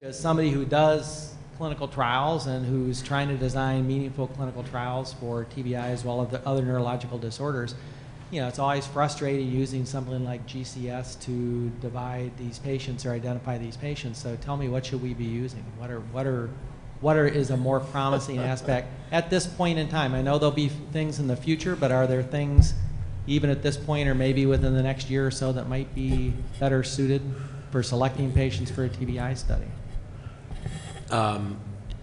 As somebody who does clinical trials and who's trying to design meaningful clinical trials for TBI as well as the other neurological disorders, you know, it's always frustrating using something like GCS to divide these patients or identify these patients. So tell me, what should we be using? What is a more promising aspect at this point in time? I know there'll be things in the future, but are there things even at this point or maybe within the next year or so that might be better suited for selecting patients for a TBI study?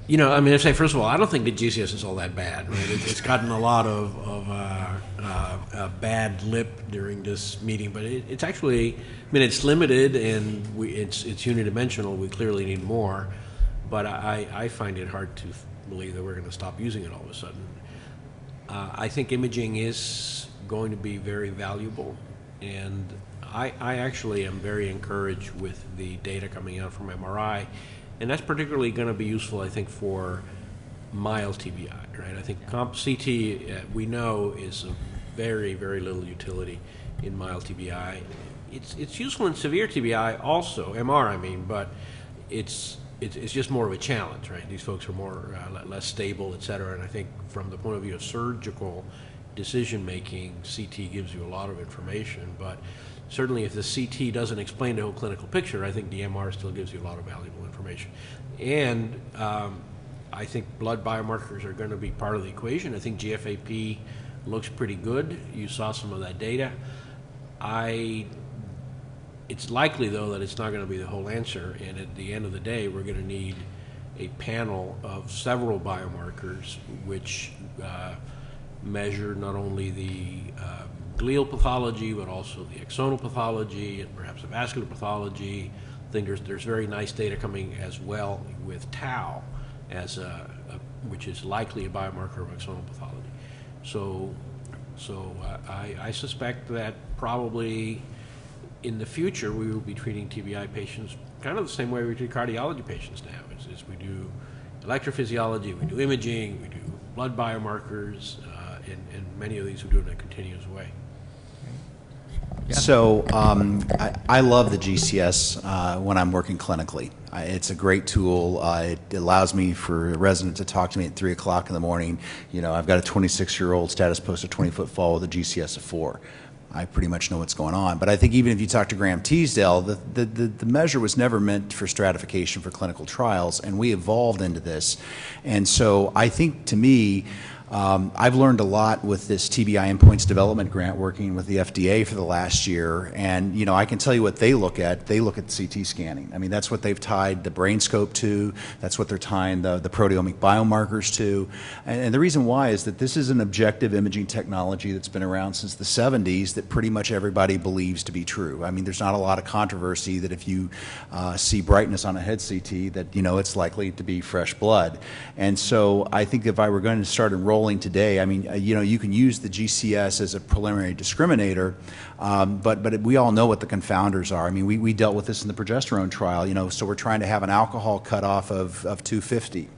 You know, I mean, I'd say, first of all, I don't think that GCS is all that bad. Right? It's gotten a lot of bad lip during this meeting, but it's actually, I mean, it's limited and it's unidimensional. We clearly need more, but I find it hard to believe that we're going to stop using it all of a sudden. I think imaging is going to be very valuable, and I actually am very encouraged with the data coming out from MRI. And that's particularly going to be useful, I think, for mild TBI, right? I think CT, we know, is of very, very little utility in mild TBI. It's useful in severe TBI also, MR I mean, but it's just more of a challenge, right? These folks are more less stable, et cetera, and I think from the point of view of surgical decision-making, CT gives you a lot of information, but certainly if the CT doesn't explain the whole clinical picture, I think the MR still gives you a lot of valuable information. And I think blood biomarkers are going to be part of the equation. I think GFAP looks pretty good. You saw some of that data. It's likely, though, that it's not going to be the whole answer, and at the end of the day, we're going to need a panel of several biomarkers which measure not only the glial pathology, but also the axonal pathology and perhaps the vascular pathology. I think there's very nice data coming as well with tau, as which is likely a biomarker of axonal pathology. So I suspect that probably in the future we will be treating TBI patients kind of the same way we treat cardiology patients now. Is we do electrophysiology, we do imaging, we do blood biomarkers, and many of these we do it in a continuous way. Yeah. So I love the GCS when I'm working clinically. It's a great tool. It allows me for a resident to talk to me at 3 o'clock in the morning. You know, I've got a 26-year-old status post a 20-foot fall with a GCS of 4. I pretty much know what's going on. But I think even if you talk to Graham Teasdale, the measure was never meant for stratification for clinical trials, and we evolved into this. And so I think, to me, I've learned a lot with this TBI endpoints development grant working with the FDA for the last year, and you know, I can tell you what they look at. They look at CT scanning. I mean, that's what they've tied the brain scope to. That's what they're tying the proteomic biomarkers to. And the reason why is that this is an objective imaging technology that's been around since the 70s that pretty much everybody believes to be true. I mean, there's not a lot of controversy that if you see brightness on a head CT that, you know, it's likely to be fresh blood. And so I think if I were going to start enrolling today, I mean, you know, you can use the GCS as a preliminary discriminator, but we all know what the confounders are. I mean, we dealt with this in the progesterone trial, you know, so we're trying to have an alcohol cutoff of 250.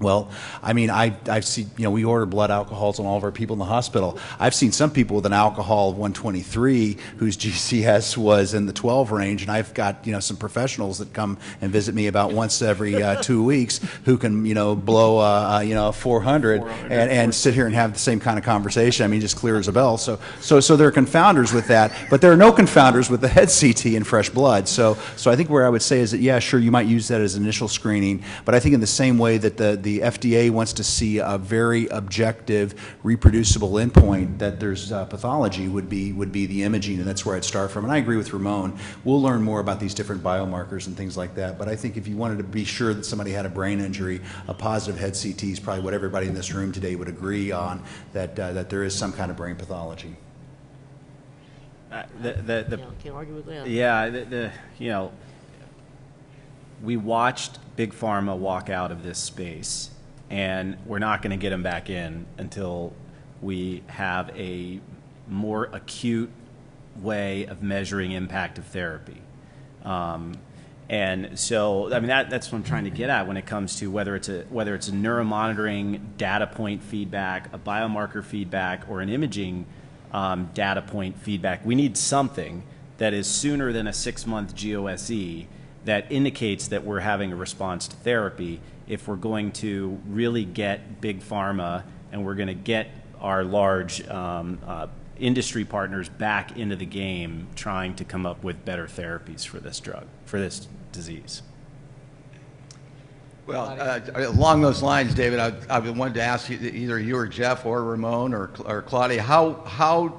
Well, I mean, I've seen, you know, we order blood alcohols on all of our people in the hospital. I've seen some people with an alcohol of 123 whose GCS was in the 12 range, and I've got, you know, some professionals that come and visit me about once every 2 weeks who can, you know, blow, you know, 400 and sit here and have the same kind of conversation. I mean, just clear as a bell. So there are confounders with that, but there are no confounders with the head CT and fresh blood. So I think where I would say is that, yeah, sure, you might use that as initial screening, but I think in the same way that the FDA wants to see a very objective, reproducible endpoint that there's pathology would be the imaging, and that's where I'd start from. And I agree with Ramon. We'll learn more about these different biomarkers and things like that, but I think if you wanted to be sure that somebody had a brain injury, a positive head CT is probably what everybody in this room today would agree on, that there is some kind of brain pathology. Can't argue with that. Yeah, you know, we watched Big Pharma walk out of this space, and we're not going to get them back in until we have a more acute way of measuring impact of therapy. And so, I mean, that's what I'm trying to get at when it comes to whether it's a neuromonitoring data point feedback, a biomarker feedback, or an imaging data point feedback. We need something that is sooner than a 6-month GOSE that indicates that we're having a response to therapy if we're going to really get big pharma and we're going to get our large industry partners back into the game trying to come up with better therapies for this drug, for this disease. Well, along those lines, David, I wanted to ask you, either you or Jeff or Ramon or Claudia, how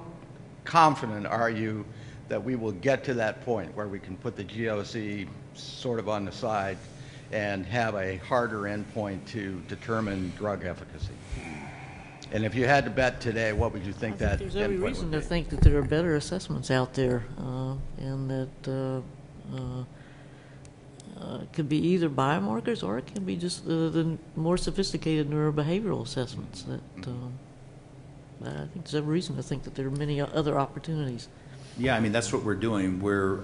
confident are you that we will get to that point where we can put the GOC sort of on the side and have a harder endpoint to determine drug efficacy? And if you had to bet today, what would you think that endpoint would be? There's every reason to think that there are better assessments out there, and that it could be either biomarkers or it can be just the more sophisticated neurobehavioral assessments. That I think there's every reason to think that there are many other opportunities. Yeah, I mean, that's what we're doing. We're,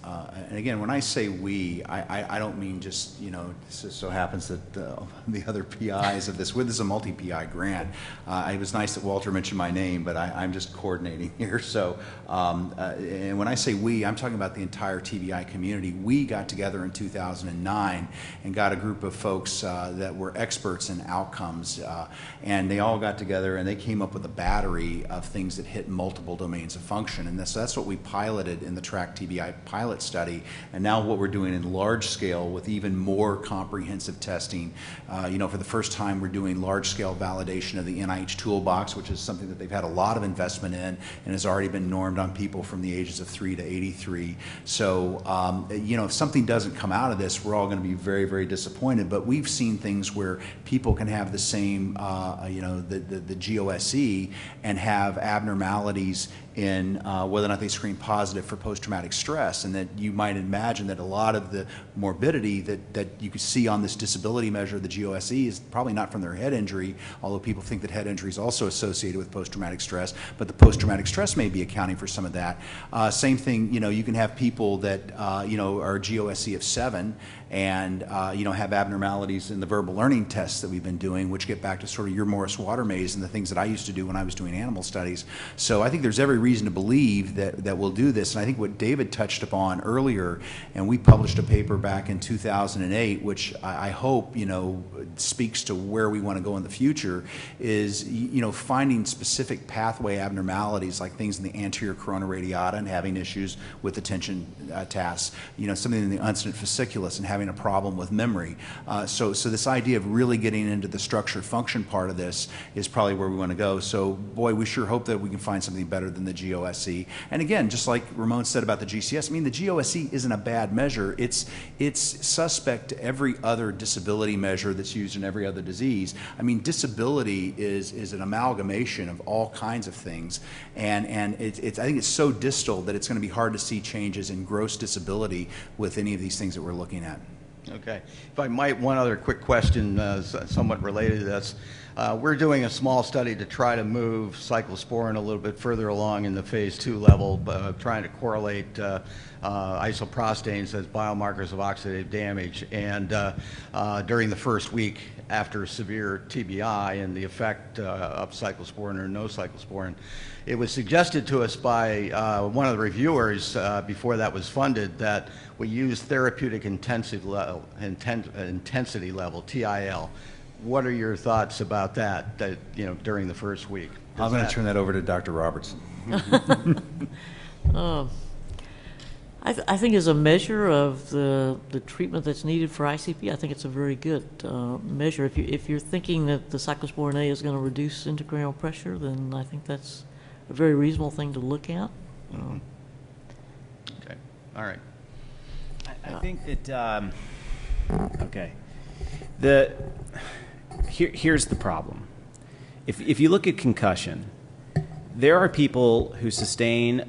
and again, when I say we, I don't mean just, you know, it so happens that the other PIs of this is a multi-PI grant. It was nice that Walter mentioned my name, but I'm just coordinating here. So, and when I say we, I'm talking about the entire TBI community. We got together in 2009 and got a group of folks that were experts in outcomes, and they all got together and they came up with a battery of things that hit multiple domains of function. And so that's what we piloted in the TRACK TBI pilot study, and now what we're doing in large scale with even more comprehensive testing. You know, for the first time we're doing large scale validation of the NIH toolbox, which is something that they've had a lot of investment in and has already been normed on people from the ages of 3 to 83. So, you know, if something doesn't come out of this, we're all going to be very, very disappointed. But we've seen things where people can have the same, you know, the GOSE and have abnormalities in whether or not they screen positive for post-traumatic stress, and that you might imagine that a lot of the morbidity that you could see on this disability measure, the GOSE, is probably not from their head injury, although people think that head injury is also associated with post-traumatic stress, but the post-traumatic stress may be accounting for some of that. Same thing, you know, you can have people that, you know, are GOSE of 7 and, you know, have abnormalities in the verbal learning tests that we've been doing, which get back to sort of your Morris water maze and the things that I used to do when I was doing animal studies. So I think there's every reason to believe that we'll do this. And I think what David touched upon earlier, and we published a paper back in 2008, which I hope, you know, speaks to where we want to go in the future, is, you know, finding specific pathway abnormalities like things in the anterior corona radiata and having issues with attention tasks, you know, something in the uncinate fasciculus and having a problem with memory. So this idea of really getting into the structure function part of this is probably where we want to go. So boy, we sure hope that we can find something better than the GOSE. And again, just like Ramon said about the GCS, I mean, the GOSE isn't a bad measure. It's suspect to every other disability measure that's used in every other disease. I mean, disability is an amalgamation of all kinds of things, and I think it's so distal that it's going to be hard to see changes in gross disability with any of these things that we're looking at. Okay. If I might, one other quick question somewhat related to this. We're doing a small study to try to move cyclosporin a little bit further along in the phase 2 level, trying to correlate isoprostanes as biomarkers of oxidative damage. And during the first week after severe TBI and the effect of cyclosporin or no cyclosporin, it was suggested to us by one of the reviewers before that was funded that we use therapeutic intensity level, TIL. What are your thoughts about that, you know, during the first week? I'm going to turn that over to Dr. Robertson. I think as a measure of the treatment that's needed for ICP, I think it's a very good measure. If you're thinking that the cyclosporin A is going to reduce intracranial pressure, then I think that's a very reasonable thing to look at. Okay. All right. I think that, okay. Here's the problem. If you look at concussion, there are people who sustain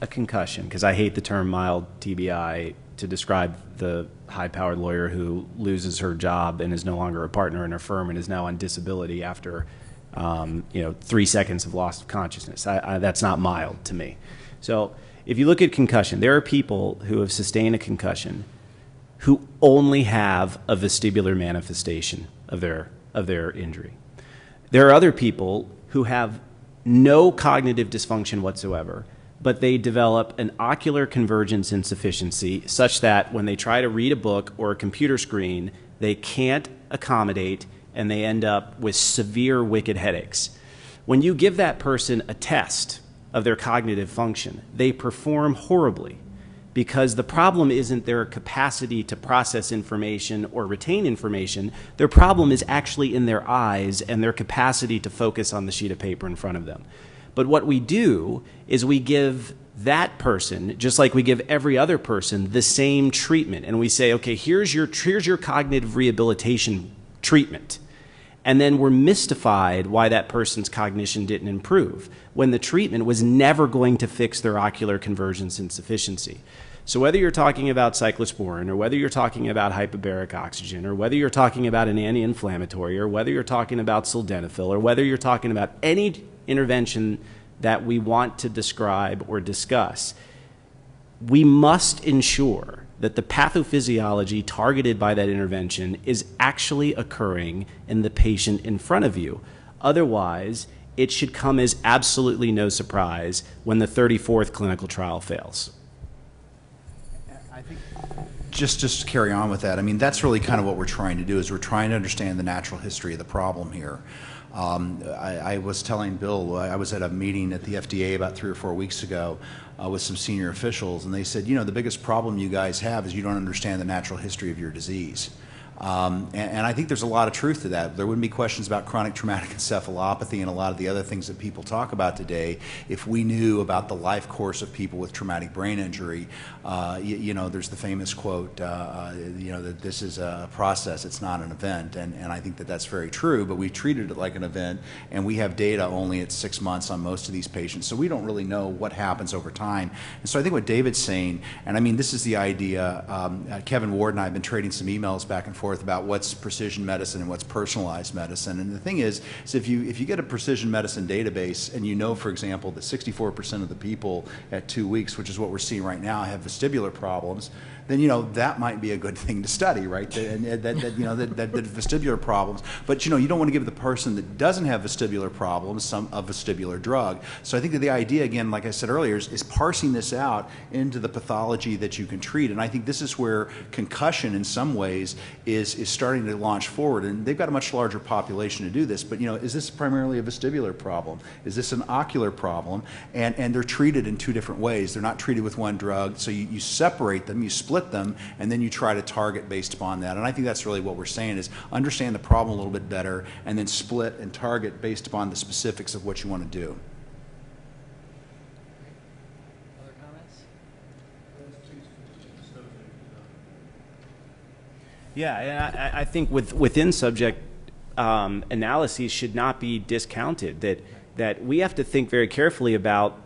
a concussion, because I hate the term mild TBI to describe the high-powered lawyer who loses her job and is no longer a partner in her firm and is now on disability after 3 seconds of loss of consciousness. That's not mild to me. So if you look at concussion, there are people who have sustained a concussion who only have a vestibular manifestation of their injury. There are other people who have no cognitive dysfunction whatsoever, but they develop an ocular convergence insufficiency such that when they try to read a book or a computer screen, they can't accommodate and they end up with severe wicked headaches. When you give that person a test of their cognitive function, they perform horribly because the problem isn't their capacity to process information or retain information. Their problem is actually in their eyes and their capacity to focus on the sheet of paper in front of them. But what we do is we give that person, just like we give every other person, the same treatment. And we say, okay, here's your cognitive rehabilitation treatment. And then we're mystified why that person's cognition didn't improve when the treatment was never going to fix their ocular convergence insufficiency. So whether you're talking about cyclosporin, or whether you're talking about hyperbaric oxygen, or whether you're talking about an anti-inflammatory, or whether you're talking about sildenafil, or whether you're talking about any intervention that we want to describe or discuss, we must ensure that the pathophysiology targeted by that intervention is actually occurring in the patient in front of you. Otherwise, it should come as absolutely no surprise when the 34th clinical trial fails. I think just to carry on with that, I mean, that's really kind of what we're trying to do, is we're trying to understand the natural history of the problem here. I was telling Bill, I was at a meeting at the FDA about 3 or 4 weeks ago with some senior officials, and they said, you know, the biggest problem you guys have is you don't understand the natural history of your disease. And I think there's a lot of truth to that. There wouldn't be questions about chronic traumatic encephalopathy and a lot of the other things that people talk about today if we knew about the life course of people with traumatic brain injury. You know, there's the famous quote, you know, that this is a process, it's not an event. And I think that that's very true, but we treated it like an event, and we have data only at 6 months on most of these patients, so we don't really know what happens over time. And so I think what David's saying, and I mean, this is the idea, Kevin Ward and I have been trading some emails back and forth about what's precision medicine and what's personalized medicine. And the thing is if you get a precision medicine database and you know, for example, that 64% of the people at 2 weeks, which is what we're seeing right now, have vestibular problems, then, you know, that might be a good thing to study, right? And that you know, that vestibular problems. But, you know, you don't want to give the person that doesn't have vestibular problems a vestibular drug. So I think that the idea, again, like I said earlier, is parsing this out into the pathology that you can treat. And I think this is where concussion, in some ways, is starting to launch forward. And they've got a much larger population to do this. But, you know, is this primarily a vestibular problem? Is this an ocular problem? And they're treated in 2 different ways. They're not treated with one drug. So you separate them, you split them, and then you try to target based upon that. And I think that's really what we're saying, is understand the problem a little bit better and then split and target based upon the specifics of what you want to do. Other comments? Yeah, and I think within subject analyses should not be discounted, that we have to think very carefully about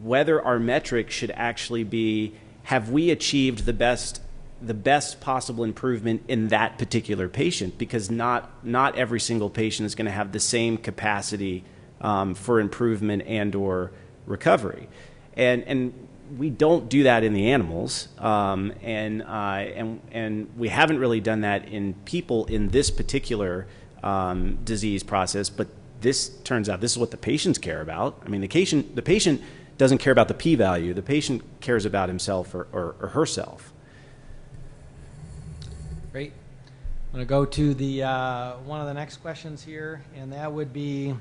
whether our metric should actually be, have we achieved the best possible improvement in that particular patient? Because not every single patient is going to have the same capacity for improvement and or recovery, and we don't do that in the animals, and we haven't really done that in people in this particular disease process. But this turns out this is what the patients care about. I mean, the patient doesn't care about the p-value. The patient cares about himself or herself. Great. I'm going to go to the one of the next questions here, and that would be,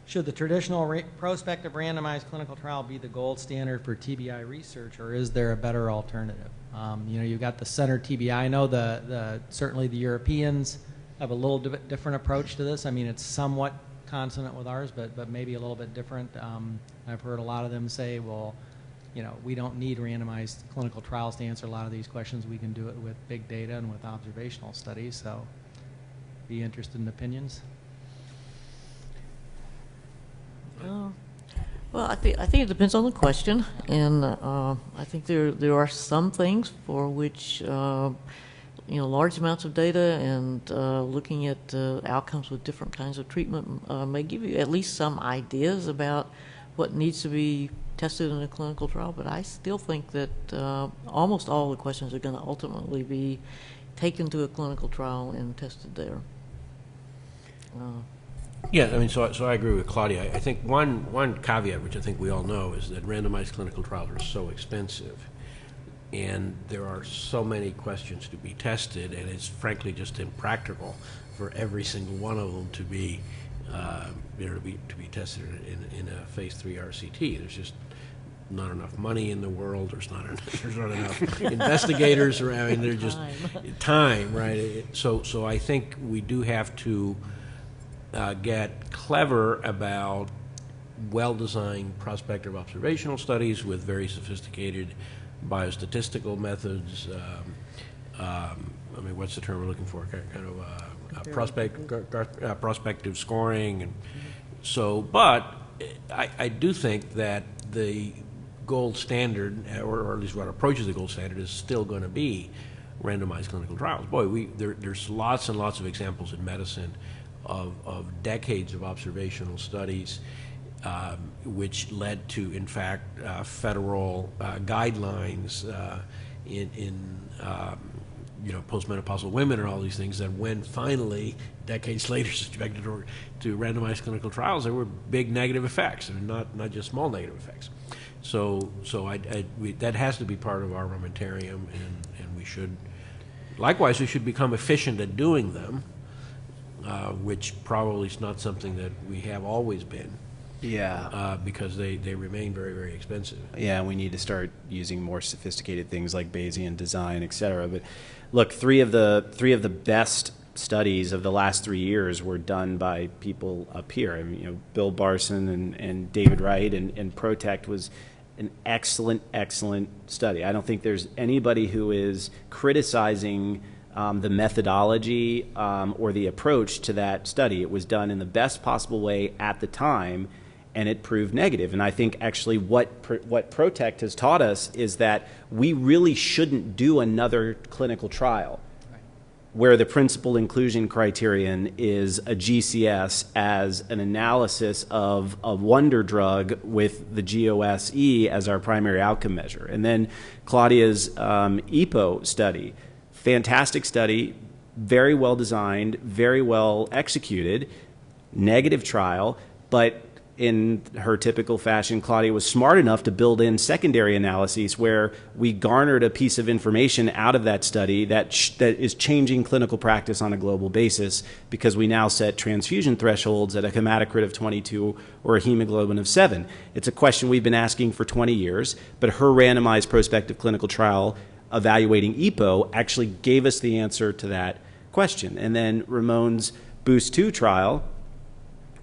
should the traditional prospective randomized clinical trial be the gold standard for TBI research, or is there a better alternative? You know, you've got the center TBI. I know certainly the Europeans have a little bit different approach to this. I mean, it's somewhat consonant with ours, but maybe a little bit different. I've heard a lot of them say, well, you know, we don't need randomized clinical trials to answer a lot of these questions. We can do it with big data and with observational studies. So be interested in opinions. Well, I think it depends on the question, and I think there are some things for which you know, large amounts of data and looking at outcomes with different kinds of treatment may give you at least some ideas about what needs to be tested in a clinical trial. But I still think that almost all the questions are going to ultimately be taken to a clinical trial and tested there. Yeah, I mean, so I agree with Claudia. I think one caveat, which I think we all know, is that randomized clinical trials are so expensive, and there are so many questions to be tested, and it's frankly just impractical for every single one of them to be, to be tested in a phase 3 RCT. There's just not enough money in the world. There's not enough investigators around. I mean, they're just time, right? So I think we do have to get clever about well-designed prospective observational studies with very sophisticated biostatistical methods. I mean, what's the term we're looking for? Kind of prospective scoring, and so. But I do think that the gold standard, or at least what approaches the gold standard, is still going to be randomized clinical trials. Boy, there's lots and lots of examples in medicine of decades of observational studies, which led to, in fact, federal guidelines in postmenopausal women and all these things, that when finally, decades later, subjected to randomized clinical trials, there were big negative effects, and not just small negative effects. So that has to be part of our armamentarium, and we should, likewise, we should become efficient at doing them, which probably is not something that we have always been. Yeah. Because they remain very, very expensive. Yeah, we need to start using more sophisticated things like Bayesian design, et cetera. But look, three of the best studies of the last 3 years were done by people up here. I mean, Bill Barson and David Wright, and Protect was an excellent study. I don't think there's anybody who is criticizing the methodology or the approach to that study. It was done in the best possible way at the time, and it proved negative. And I think actually what Protect has taught us is that we really shouldn't do another clinical trial where the principal inclusion criterion is a GCS as an analysis of a wonder drug with the GOSE as our primary outcome measure. And then Claudia's EPO study, fantastic study, very well designed, very well executed, negative trial, but in her typical fashion, Claudia was smart enough to build in secondary analyses where we garnered a piece of information out of that study that is changing clinical practice on a global basis, because we now set transfusion thresholds at a hematocrit of 22 or a hemoglobin of 7. It's a question we've been asking for 20 years, but her randomized prospective clinical trial evaluating EPO actually gave us the answer to that question. And then Ramon's Boost 2 trial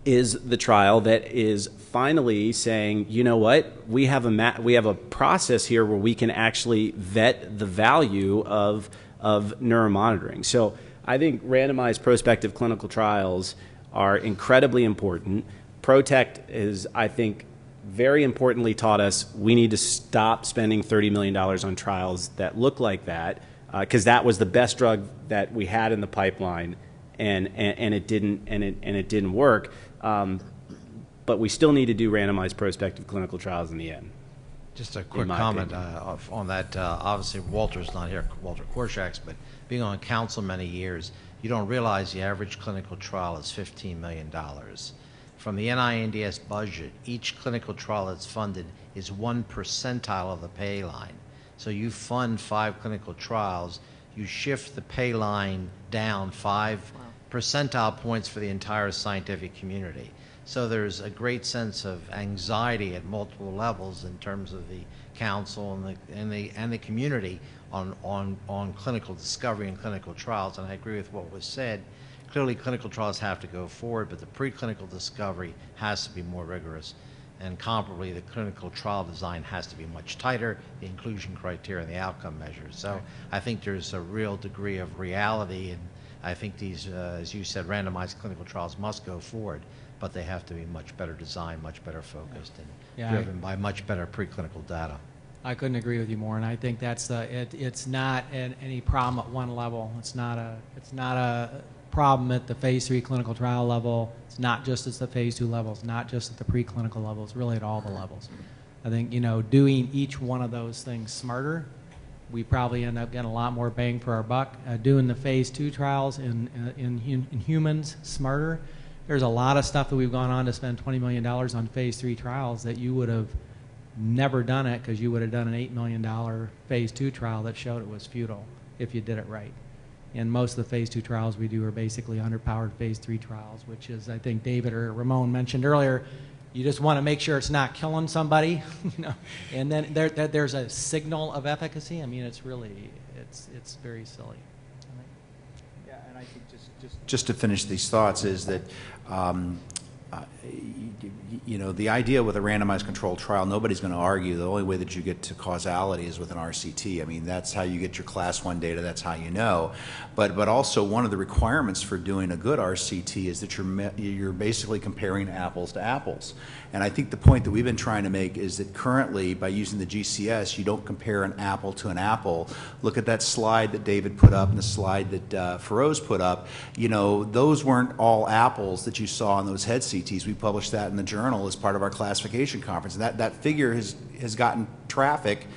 is the trial that is finally saying, you know what, we have a process here where we can actually vet the value of neuromonitoring. So I think randomized prospective clinical trials are incredibly important. Protect is, I think, very importantly taught us we need to stop spending $30 million on trials that look like that, because that was the best drug that we had in the pipeline, and it didn't work. But we still need to do randomized prospective clinical trials in the end. Just a quick comment on that. Obviously, Walter's not here, Walter Korshaks, but being on council many years, you don't realize the average clinical trial is $15 million. From the NINDS budget, each clinical trial that's funded is 1 percentile of the pay line. So you fund 5 clinical trials, you shift the pay line down 5 percentile points for the entire scientific community. So there's a great sense of anxiety at multiple levels in terms of the council and the community on clinical discovery and clinical trials. And I agree with what was said. Clearly, clinical trials have to go forward, but the preclinical discovery has to be more rigorous. And comparably, the clinical trial design has to be much tighter, the inclusion criteria and the outcome measures. So I think there's a real degree of reality, and I think these, as you said, randomized clinical trials must go forward, but they have to be much better designed, much better focused, and driven by much better preclinical data. I couldn't agree with you more, and I think that's it's not any problem at one level. It's not a problem at the phase 3 clinical trial level. It's not just at the phase 2 level. It's not just at the preclinical level. It's really at all the levels. I think, doing each one of those things smarter, we probably end up getting a lot more bang for our buck. Doing the phase 2 trials in humans smarter, there's a lot of stuff that we've gone on to spend $20 million on phase 3 trials that you would have never done it because you would have done an $8 million phase 2 trial that showed it was futile if you did it right. And most of the phase 2 trials we do are basically underpowered phase 3 trials, which is, I think David or Ramon mentioned earlier, you just want to make sure it's not killing somebody, and then there's a signal of efficacy. I mean, it's really, it's very silly. Yeah, and I think just to finish these thoughts is that, the idea with a randomized controlled trial, nobody's going to argue the only way that you get to causality is with an RCT. I mean, that's how you get your class 1 data, that's how you know. But also one of the requirements for doing a good RCT is that you're basically comparing apples to apples. And I think the point that we've been trying to make is that currently, by using the GCS, you don't compare an apple to an apple. Look at that slide that David put up and the slide that Feroz put up. Those weren't all apples that you saw in those head CTs. We published that in the journal as part of our classification conference. And that figure has gotten traffic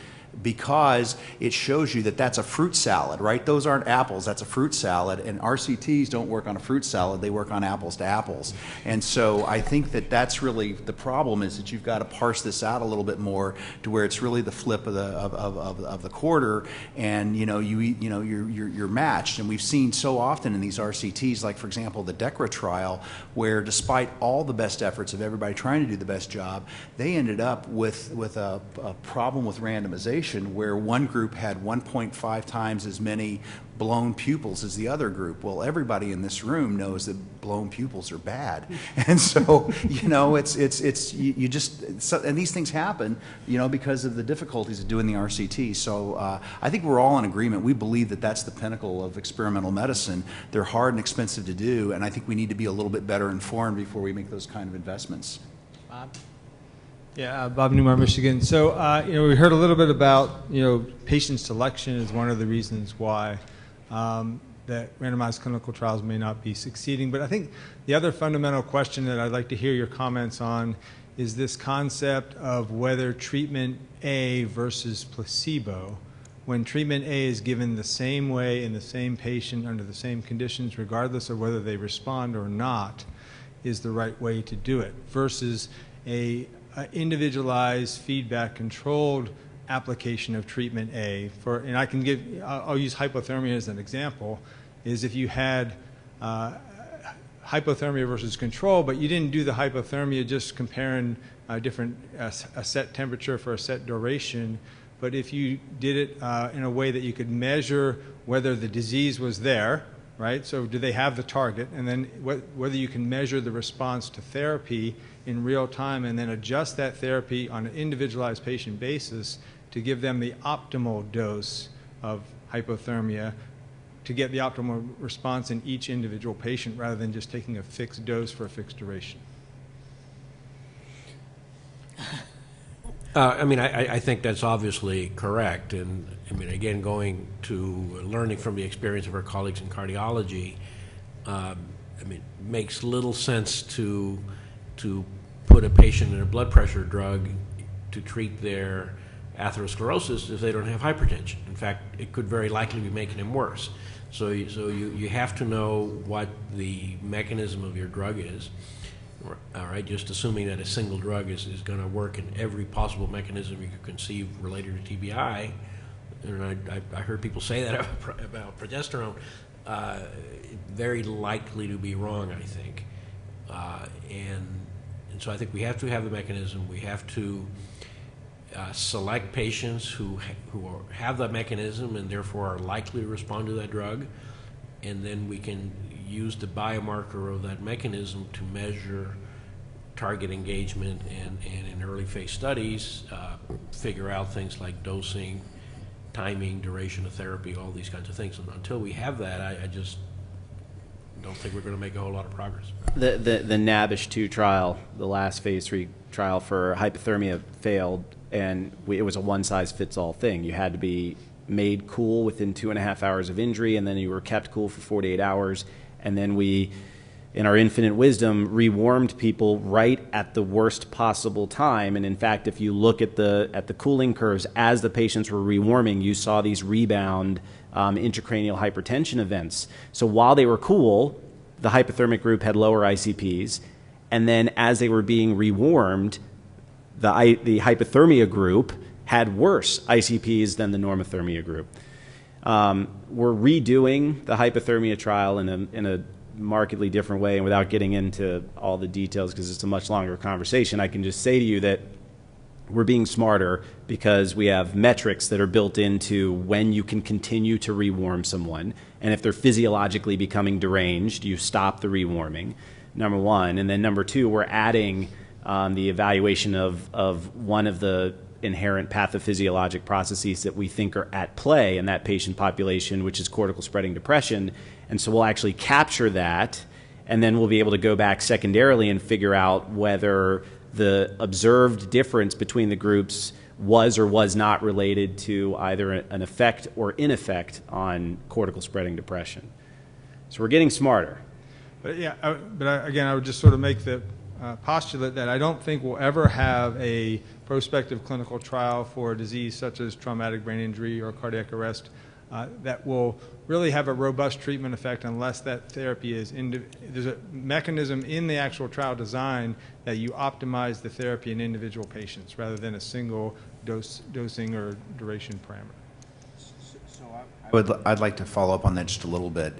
because it shows you that that's a fruit salad, right? Those aren't apples, that's a fruit salad, and RCTs don't work on a fruit salad, they work on apples to apples. And so I think that that's really the problem, is that you've got to parse this out a little bit more to where it's really the flip of the quarter, and you're matched. And we've seen so often in these RCTs, like for example the DECRA trial, where despite all the best efforts of everybody trying to do the best job, they ended up with a problem with randomization, where one group had 1.5 times as many blown pupils as the other group. Well, everybody in this room knows that blown pupils are bad, and so and these things happen, because of the difficulties of doing the RCT. So I think we're all in agreement. We believe that that's the pinnacle of experimental medicine. They're hard and expensive to do, and I think we need to be a little bit better informed before we make those kind of investments. Bob? Yeah, Bob Newmar, Michigan. So, we heard a little bit about, patient selection is one of the reasons why that randomized clinical trials may not be succeeding. But I think the other fundamental question that I'd like to hear your comments on is this concept of whether treatment A versus placebo, when treatment A is given the same way in the same patient under the same conditions, regardless of whether they respond or not, is the right way to do it, versus a individualized, feedback-controlled application of treatment A. And I'll use hypothermia as an example, is if you had hypothermia versus control, but you didn't do the hypothermia just comparing a set temperature for a set duration, but if you did it in a way that you could measure whether the disease was there, right? So do they have the target? And then whether you can measure the response to therapy in real time and then adjust that therapy on an individualized patient basis to give them the optimal dose of hypothermia to get the optimal response in each individual patient rather than just taking a fixed dose for a fixed duration. I think that's obviously correct. And again, going to learning from the experience of our colleagues in cardiology, makes little sense to put a patient in a blood pressure drug to treat their atherosclerosis if they don't have hypertension. In fact, it could very likely be making them worse. So you have to know what the mechanism of your drug is. All right, just assuming that a single drug is going to work in every possible mechanism you could conceive related to TBI, and I heard people say that about progesterone, very likely to be wrong, I think. And so I think we have to have the mechanism. We have to select patients who have that mechanism and therefore are likely to respond to that drug, and then we can use the biomarker of that mechanism to measure target engagement and in early phase studies figure out things like dosing, timing, duration of therapy, all these kinds of things. And until we have that, I just don't think we're going to make a whole lot of progress. The NABISH-2 trial, the last phase 3 trial for hypothermia, failed, and it was a one-size-fits-all thing. You had to be made cool within 2.5 hours of injury, and then you were kept cool for 48 hours. And then we, in our infinite wisdom, rewarmed people right at the worst possible time. And in fact, if you look at the cooling curves as the patients were rewarming, you saw these rebound intracranial hypertension events. So while they were cool, the hypothermic group had lower ICPs, and then as they were being rewarmed, the hypothermia group had worse ICPs than the normothermia group. We're redoing the hypothermia trial in a markedly different way, and without getting into all the details because it's a much longer conversation, I can just say to you that we're being smarter because we have metrics that are built into when you can continue to rewarm someone, and if they're physiologically becoming deranged, you stop the rewarming, number one. And then number two, we're adding the evaluation of one of the inherent pathophysiologic processes that we think are at play in that patient population, which is cortical spreading depression. And so we'll actually capture that, and then we'll be able to go back secondarily and figure out whether the observed difference between the groups was or was not related to either an effect or ineffect on cortical spreading depression. So we're getting smarter. But yeah, again, I would just sort of make the postulate that I don't think we'll ever have a prospective clinical trial for a disease such as traumatic brain injury or cardiac arrest that will really have a robust treatment effect unless that therapy is, there's a mechanism in the actual trial design that you optimize the therapy in individual patients rather than a single dosing or duration parameter. I'd like to follow up on that just a little bit.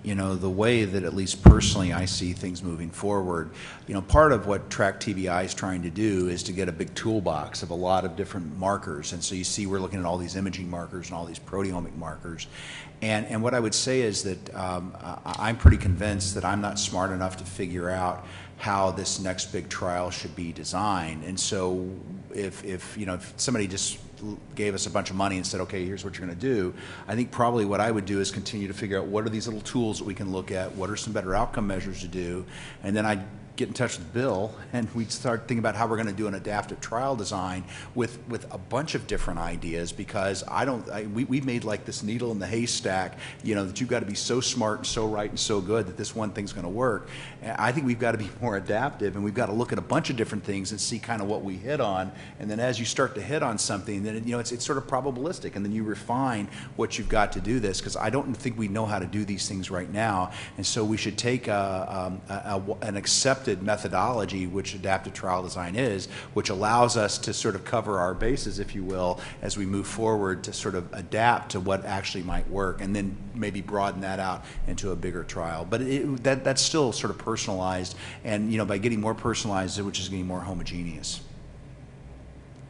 You know, the way that at least personally I see things moving forward, you know, part of what Track TBI is trying to do is to get a big toolbox of a lot of different markers. And so you see we're looking at all these imaging markers and all these proteomic markers. And what I would say is that I'm pretty convinced that I'm not smart enough to figure out how this next big trial should be designed. And so if you know, if somebody just gave us a bunch of money and said, okay, here's what you're going to do, I think probably what I would do is continue to figure out what are these little tools that we can look at, what are some better outcome measures to do, and then I'd get in touch with Bill and we'd start thinking about how we're going to do an adaptive trial design with a bunch of different ideas, because we made like this needle in the haystack, you know, that you've got to be so smart and so right and so good that this one thing's going to work. And I think we've got to be more adaptive, and we've got to look at a bunch of different things and see kind of what we hit on, and then as you start to hit on something, then you know it's sort of probabilistic, and then you refine what you've got to do this, because I don't think we know how to do these things right now, and so we should take an accepted methodology, which adaptive trial design is, which allows us to sort of cover our bases, if you will, as we move forward to sort of adapt to what actually might work, and then maybe broaden that out into a bigger trial. But that's still sort of personalized, and you know, by getting more personalized, which is getting more homogeneous.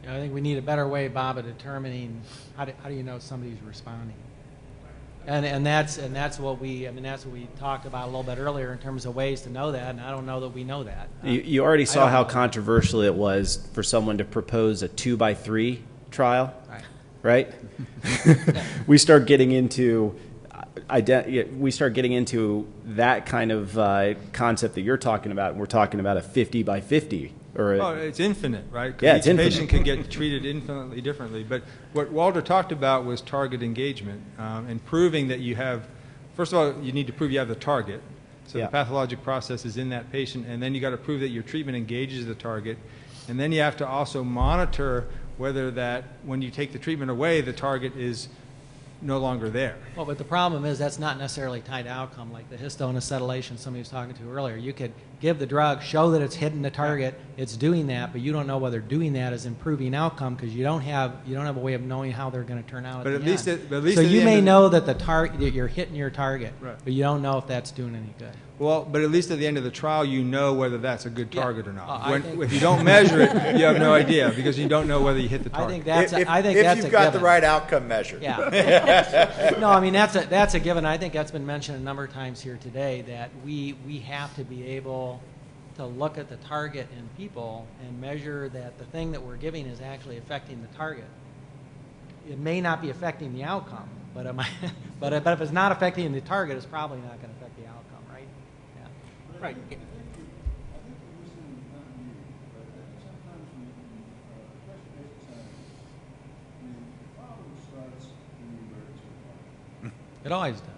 I think we need a better way, Bob, of determining how do you know somebody's responding. And that's what we talked about a little bit earlier in terms of ways to know that, and I don't know that we know that. You already saw how controversial it was for someone to propose a 2x3 trial, right? We start getting into that kind of concept that you're talking about, and we're talking about a 50x50. It's infinite, right? Yeah, it's each infinite. patient can get treated infinitely differently. But what Walter talked about was target engagement and proving that you have, first of all, you need to prove you have the target. So the pathologic process is in that patient, and then you got to prove that your treatment engages the target. And then you have to also monitor whether that, when you take the treatment away, the target is no longer there. Well, but the problem is that's not necessarily tied to outcome, like the histone acetylation somebody was talking to earlier. You could give the drug, show that it's hitting the target, it's doing that, but you don't know whether doing that is improving outcome because you don't have a way of knowing how they're going to turn out. But so you may know that that you're hitting your target, but you don't know if that's doing any good. Well, but at least at the end of the trial, you know whether that's a good target or not. If you don't measure it, you have no idea because you don't know whether you hit the target. If you've got the right outcome measure. Yeah. No, I mean that's a given. I think that's been mentioned a number of times here today that we have to be able to look at the target in people and measure that the thing that we're giving is actually affecting the target. It may not be affecting the outcome, but but if it's not affecting the target, it's probably not going to affect the outcome, right? Yeah. Right. It always does.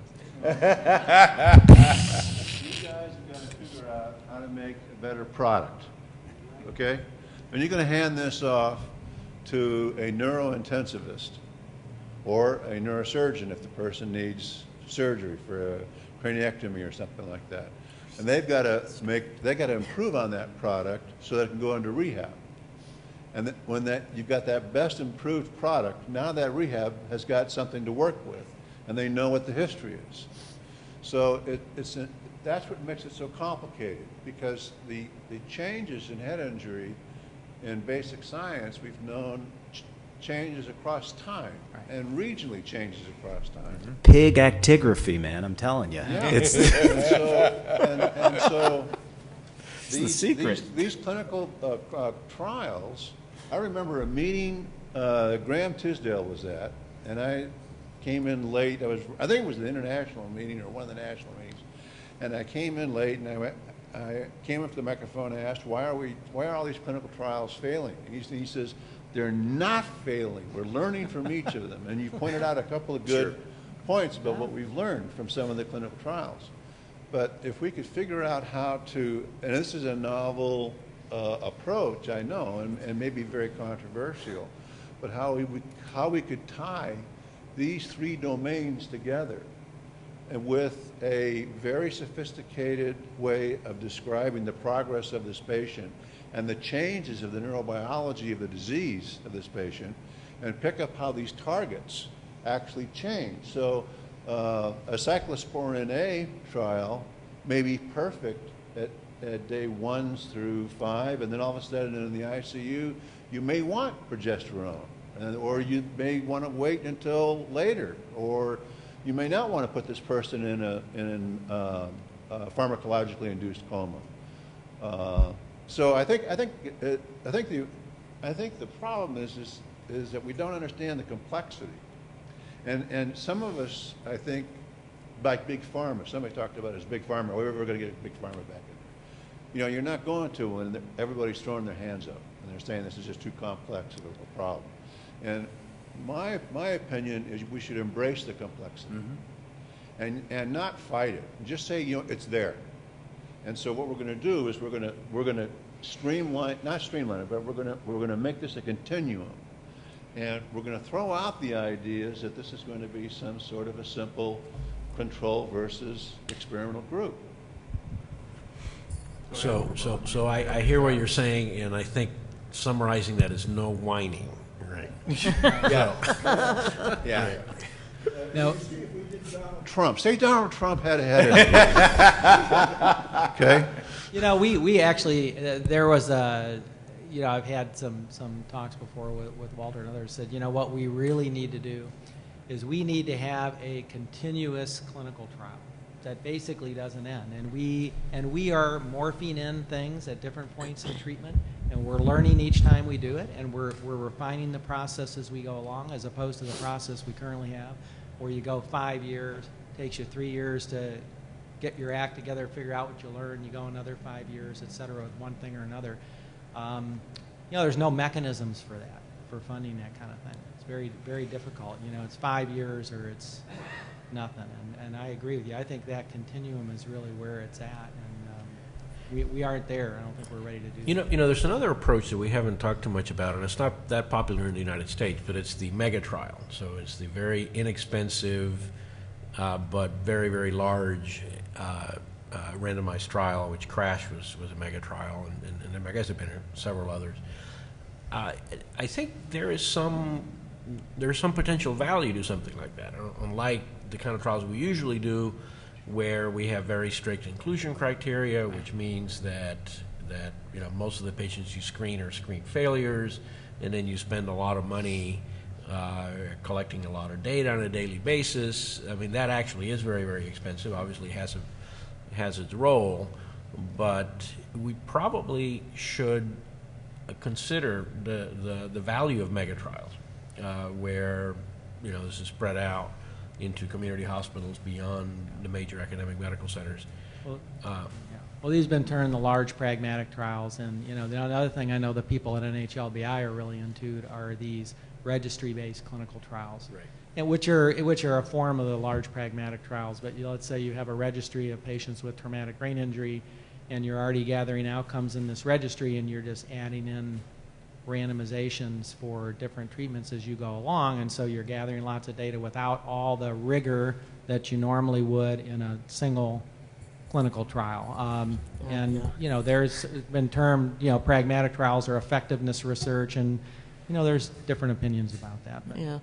You guys have got to figure out how to make a better product, okay? And you're going to hand this off to a neurointensivist or a neurosurgeon if the person needs surgery for a craniectomy or something like that. And they've got to improve on that product so that it can go into rehab. And you've got that best improved product, now that rehab has got something to work with, and they know what the history is. So that's what makes it so complicated, because the changes in head injury in basic science we've known changes across time, and regionally changes across time. Pig actigraphy, man, I'm telling you. Yeah. It's and so the secret. These clinical trials, I remember a meeting Graham Tisdale was at, and I came in late. I think it was the international meeting or one of the national meetings, and I came in late, and I came up to the microphone and asked, why are all these clinical trials failing? And he says, they're not failing. We're learning from each of them. And you pointed out a couple of good points about what we've learned from some of the clinical trials. But if we could figure out how to, and this is a novel approach, I know, and maybe very controversial, but how we could tie these three domains together, and with a very sophisticated way of describing the progress of this patient and the changes of the neurobiology of the disease of this patient, and pick up how these targets actually change. So a cyclosporin A trial may be perfect at day 1 through 5, and then all of a sudden in the ICU, you may want progesterone, or you may want to wait until later, or you may not want to put this person in a pharmacologically induced coma. So I think the problem is that we don't understand the complexity, and some of us, I think, like big pharma. Somebody talked about it as big pharma. We're ever going to get big pharma back in there. You know, you're not going to when everybody's throwing their hands up and they're saying this is just too complex of a problem. And my opinion is we should embrace the complexity, and not fight it. Just say, you know, it's there. And so what we're going to do is we're going to streamline, not streamline it, but we're going to make this a continuum, and we're going to throw out the ideas that this is going to be some sort of a simple control versus experimental group. So I hear what you're saying, and I think summarizing that is no whining. Right. Yeah. Yeah. Now, Trump. Say Donald Trump had a head. Okay. you know, we actually there was a, you know, I've had some talks before with Walter and others. Said, you know, what we really need to do is we need to have a continuous clinical trial that basically doesn't end, and we are morphing in things at different points in treatment, and we're learning each time we do it, and we're refining the process as we go along, as opposed to the process we currently have, where you go 5 years, takes you 3 years to get your act together, figure out what you learn, you go another 5 years, et cetera, with one thing or another. You know, there's no mechanisms for that, for funding that kind of thing. It's very, very difficult. You know, it's 5 years or it's nothing. And I agree with you. I think that continuum is really where it's at. And we aren't there. I don't think we're ready to do that. You know, there's another approach that we haven't talked too much about, and it's not that popular in the United States, but it's the mega trial. So it's the very inexpensive but very, very large randomized trial, which Crash was a mega trial, and I guess there have been several others. I think there's some potential value to something like that, unlike the kind of trials we usually do, where we have very strict inclusion criteria, which means that you know, most of the patients you screen are screen failures, and then you spend a lot of money collecting a lot of data on a daily basis. I mean, that actually is very, very expensive. Obviously has its role, but we probably should consider the value of mega trials, where, you know, this is spread out into community hospitals beyond the major academic medical centers. Well, well, these have been termed the large pragmatic trials, and you know, the other thing I know the people at NHLBI are really into are these registry-based clinical trials, Right. and which are a form of the large pragmatic trials. But let's say you have a registry of patients with traumatic brain injury, and you're already gathering outcomes in this registry, and you're just adding in randomizations for different treatments as you go along, and so you're gathering lots of data without all the rigor that you normally would in a single clinical trial. And you know, there's been termed, you know, pragmatic trials or effectiveness research, and you know, there's different opinions about that. But. Yeah.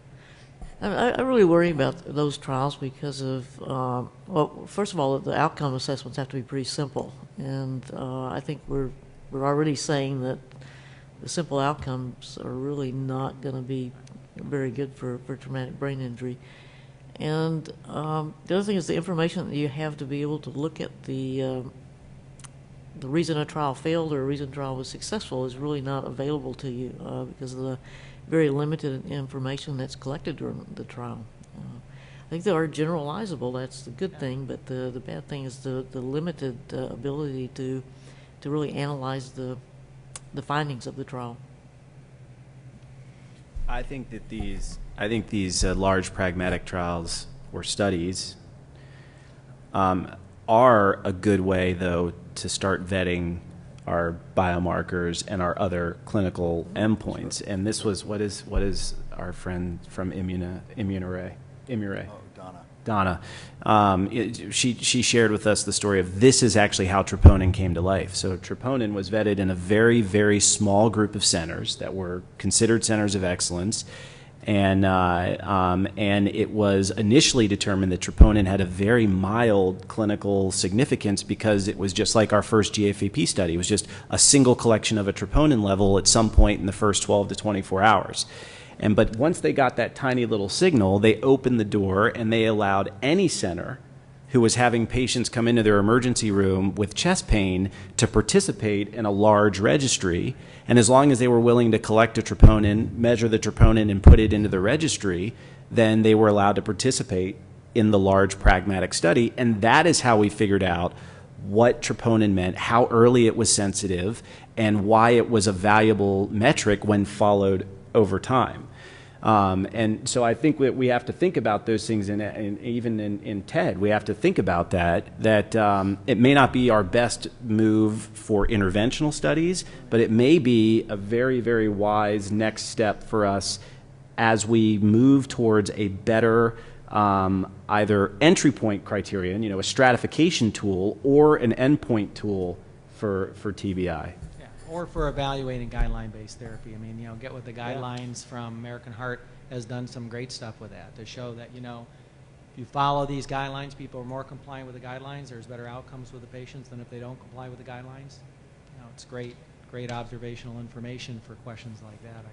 I really worry about those trials because of, well, first of all, the outcome assessments have to be pretty simple. And I think we're already saying that the simple outcomes are really not going to be very good for traumatic brain injury. And the other thing is the information that you have to be able to look at the reason a trial failed or a reason a trial was successful is really not available to you because of the very limited information that's collected during the trial. I think they are generalizable, that's the good thing, but the bad thing is the limited ability to really analyze the findings of the trial. I think that these large pragmatic trials or studies are a good way, though, to start vetting our biomarkers and our other clinical endpoints. And this was what is our friend from Immunoray? Donna. She shared with us the story of this is actually how troponin came to life. So troponin was vetted in a very, very small group of centers that were considered centers of excellence. And it was initially determined that troponin had a very mild clinical significance because it was just like our first GFAP study. It was just a single collection of a troponin level at some point in the first 12 to 24 hours. But once they got that tiny little signal, they opened the door and they allowed any center who was having patients come into their emergency room with chest pain to participate in a large registry. And as long as they were willing to collect a troponin, measure the troponin, and put it into the registry, then they were allowed to participate in the large pragmatic study. And that is how we figured out what troponin meant, how early it was sensitive, and why it was a valuable metric when followed over time. And so I think we have to think about those things, even in TED, we have to think about that it may not be our best move for interventional studies, but it may be a very, very wise next step for us as we move towards a better either entry point criterion, a stratification tool, or an endpoint tool for TBI. Or for evaluating guideline-based therapy. I mean, get with the guidelines from American Heart has done some great stuff with that to show that, if you follow these guidelines, people are more compliant with the guidelines, there's better outcomes with the patients than if they don't comply with the guidelines. It's great observational information for questions like that.